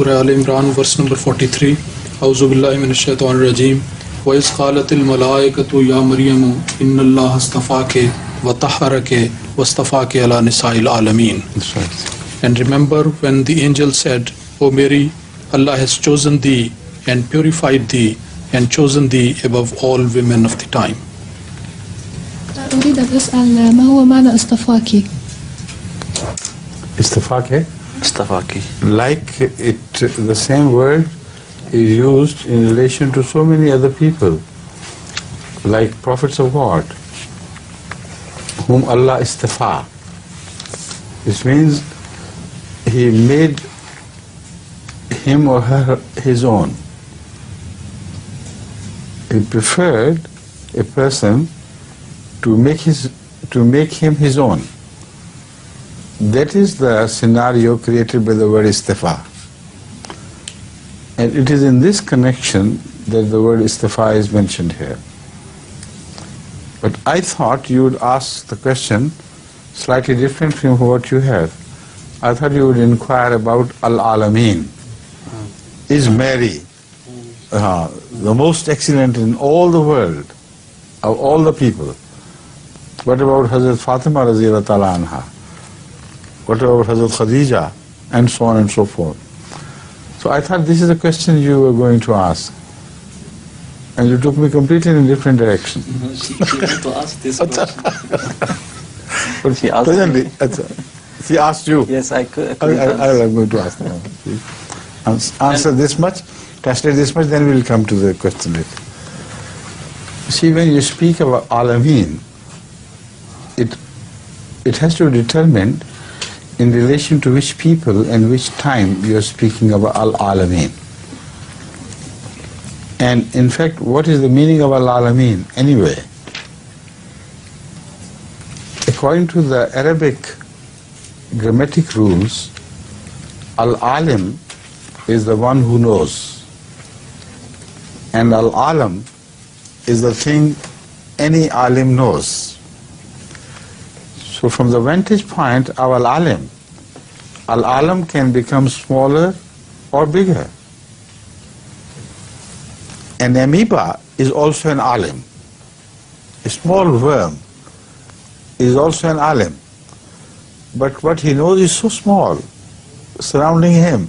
Surah Al-Imran, verse number 43. A'udhu billahi minash shaitanir rajim. Wa iz qalatil malaikatu ya Maryamu inna Allaha astafaki wa tahharaki wastafaki ala nisa'il alamin. That's right. And remember when the angel said, O Mary, Allah has chosen thee and purified thee and chosen thee above all women of the time. أريد أن أسأل ما هو معنى اصطفاكي؟ Istafake, Istafaki. like it, the same word is used in relation to so many other people, like prophets of God, whom Allah istafa. This means He made him or her His own. He preferred a person to make him His own. That is the scenario created by the word istifa. And it is in this connection that the word istifa is mentioned here. But I thought you would ask the question slightly different from what you have. I thought you would inquire about Al-Alameen. Is Mary the most excellent in all the world, of all the people? What about Hazrat Fatima radhiyallahu ta'ala anha? What about Hazrat Khadija? And so on and so forth. So I thought this is a question you were going to ask. And you took me completely in a different direction. She had to ask this question. But She asked presently, me. she asked you. Yes, I could. I'm going to ask them. Answer this much, translate this much, then we'll come to the question later. See, when you speak about Alameen, it has to be determined in relation to which people and which time you are speaking about Al-Alameen. And in fact, what is the meaning of Al-Alameen anyway? According to the Arabic grammatic rules, Al-Alim is the one who knows. And Al-Alam is the thing any alim knows. So from the vantage point of Al-Alam can become smaller or bigger. An amoeba is also an alim. A small worm is also an alim. But what he knows is so small surrounding him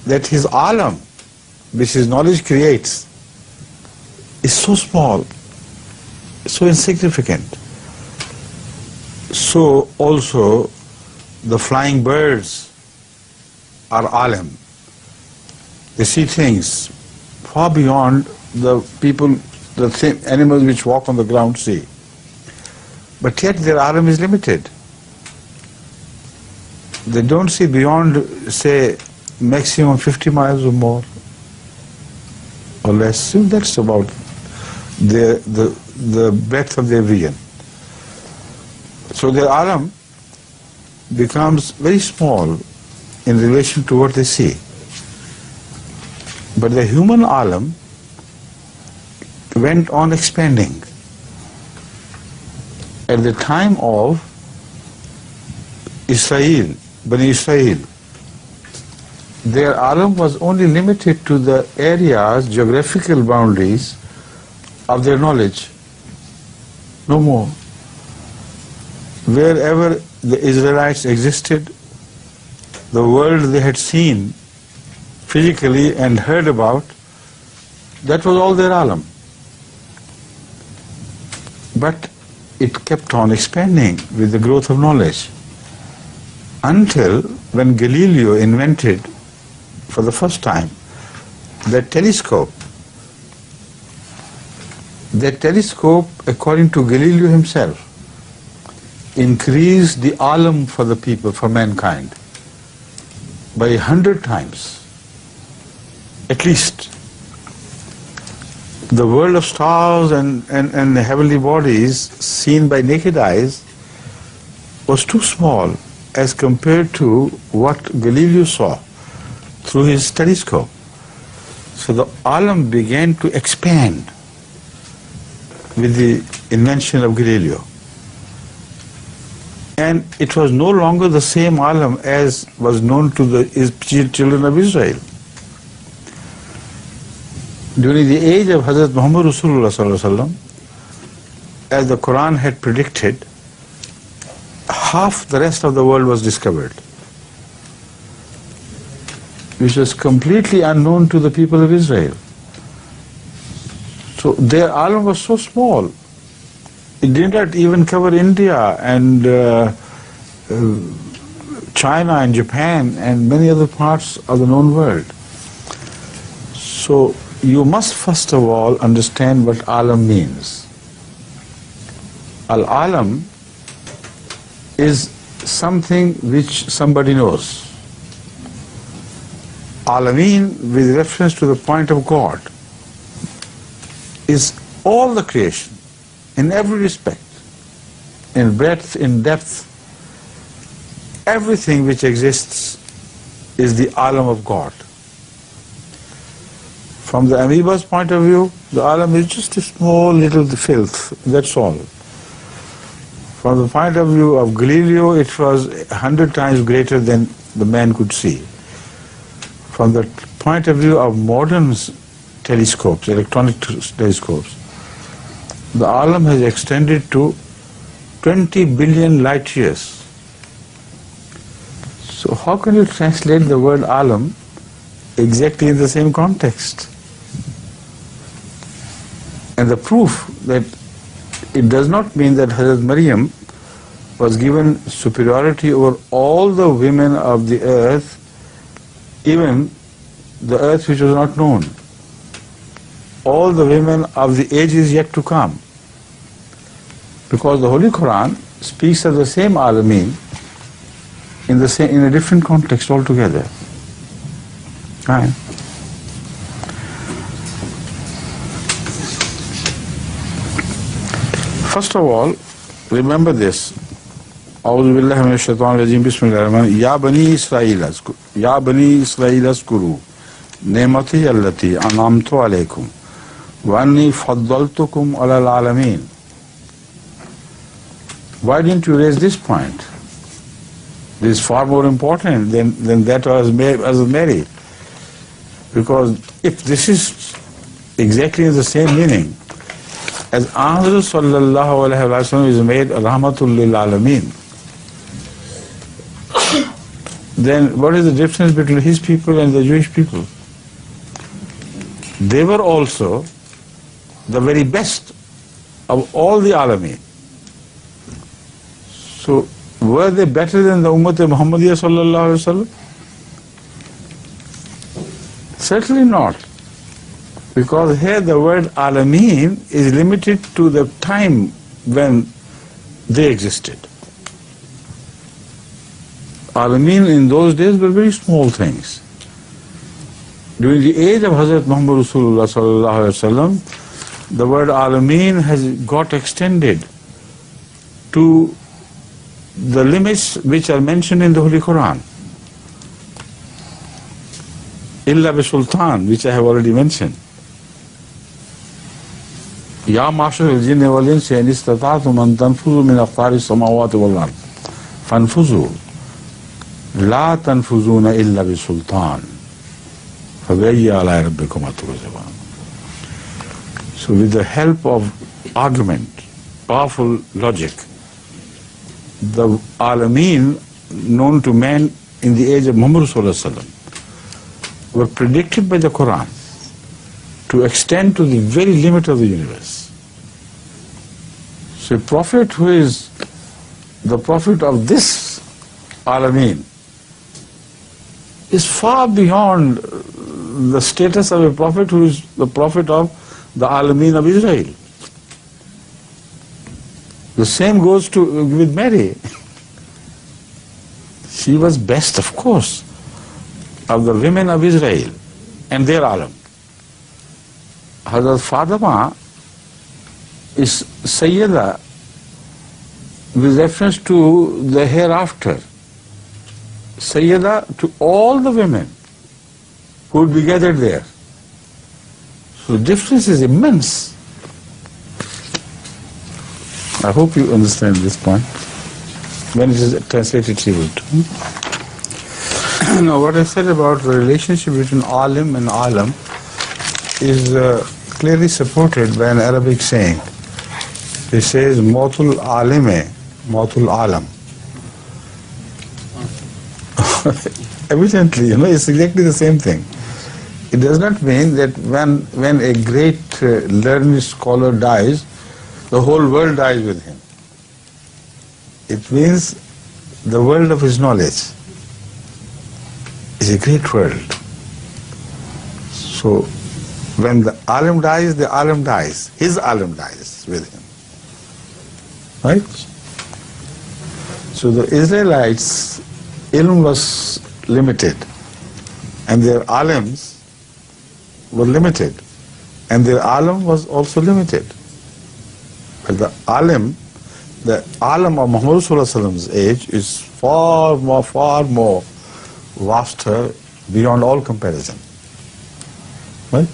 that his alam, which his knowledge creates, is so small, so insignificant. So also the flying birds are alim. They see things far beyond the people, the animals which walk on the ground see. But yet their alim is limited. They don't see beyond, say, maximum 50 miles or more or less. So that's about the breadth of their vision. So their alam becomes very small in relation to what they see. But the human alam went on expanding. At the time of Israel, Bani Israel, their alam was only limited to the areas, geographical boundaries of their knowledge, no more. Wherever the Israelites existed, the world they had seen physically and heard about, that was all their alam. But it kept on expanding with the growth of knowledge until when Galileo invented for the first time that telescope. That telescope, according to Galileo himself, increased the alam for the people, for mankind, by 100 times. At least. The world of stars and the heavenly bodies seen by naked eyes was too small as compared to what Galileo saw through his telescope. So the alam began to expand with the invention of Galileo. And it was no longer the same alam as was known to the children of Israel. During the age of Hazrat Muhammad Rasulullah sallallahu alaihi wasallam, as the Quran had predicted, half the rest of the world was discovered, which was completely unknown to the people of Israel. So their alam was so small. It did not even cover India and China and Japan and many other parts of the known world. So you must first of all understand what alam means. Al-alam is something which somebody knows. Alameen, with reference to the point of God, is all the creation, in every respect, in breadth, in depth. Everything which exists is the alam of God. From the amoeba's point of view, the alam is just a small little filth, that's all. From the point of view of Galileo, it was 100 times greater than the man could see. From the point of view of modern telescopes, electronic telescopes, the alam has extended to 20 billion light years. So how can you translate the word alam exactly in the same context? And the proof that it does not mean that Hazrat Maryam was given superiority over all the women of the earth, even the earth which was not known. All the women of the ages yet to come. Because the Holy Quran speaks of the same alameen in a different context altogether. Right? First of all, remember this. أعوذ بالله من الشيطان الرجيم بسم الله الرحمن الرحيم يا بني إسرائيل اذكروا نعمتي التي أنعمت عليكم وأني فضلتكم على العالمين. Why didn't you raise this point? This is far more important than that as Mary. Because if this is exactly the same meaning, as Ahmad sallallahu alayhi wa sallam is made rahmatul lil alameen, then what is the difference between his people and the Jewish people? They were also the very best of all the alameen. So were they better than the Ummah Muhammadiyya sallallahu alayhi wa sallam? Certainly not. Because here the word alameen is limited to the time when they existed. Alameen in those days were very small things. During the age of Hazrat Muhammad Rasulullah sallallahu alaihi wasallam, the word alameen has got extended to the limits which are mentioned in the Holy Quran. Illa bi sultan, which I have already mentioned. Ya ma'ashar al-jinni wal insi in istata'tum an tanfuzu min aqtari as-samawati wal ard fanfuzu la tanfuzuna illa bi sultan fabayyi ala rabbikum atuzban. So with the help of argument, powerful logic, the alameen known to man in the age of Muhammad sallallahu alaihi wasallam were predicted by the Quran to extend to the very limit of the universe. So a prophet who is the prophet of this alameen is far beyond the status of a prophet who is the prophet of the alameen of Israel. The same goes with Mary. She was best, of course, of the women of Israel and their alam. Hazrat Fatima is Sayyida with reference to the hereafter. Sayyida to all the women who would be gathered there. So the difference is immense. I hope you understand this point. when it is translated to Urdu. Now, what I said about the relationship between alim and alam is clearly supported by an Arabic saying. It says, "Mautul alime, mautul alam." Evidently, it's exactly the same thing. It does not mean that when a great learned scholar dies, the whole world dies with him. It means the world of his knowledge is a great world. So when the alim dies, the alim dies. His alim dies with him. Right? So the Israelites' ilm was limited, and their alims were limited, and their alim was also limited. But the alim of Muhammad Sallallahu age is far more vaster beyond all comparison. Right?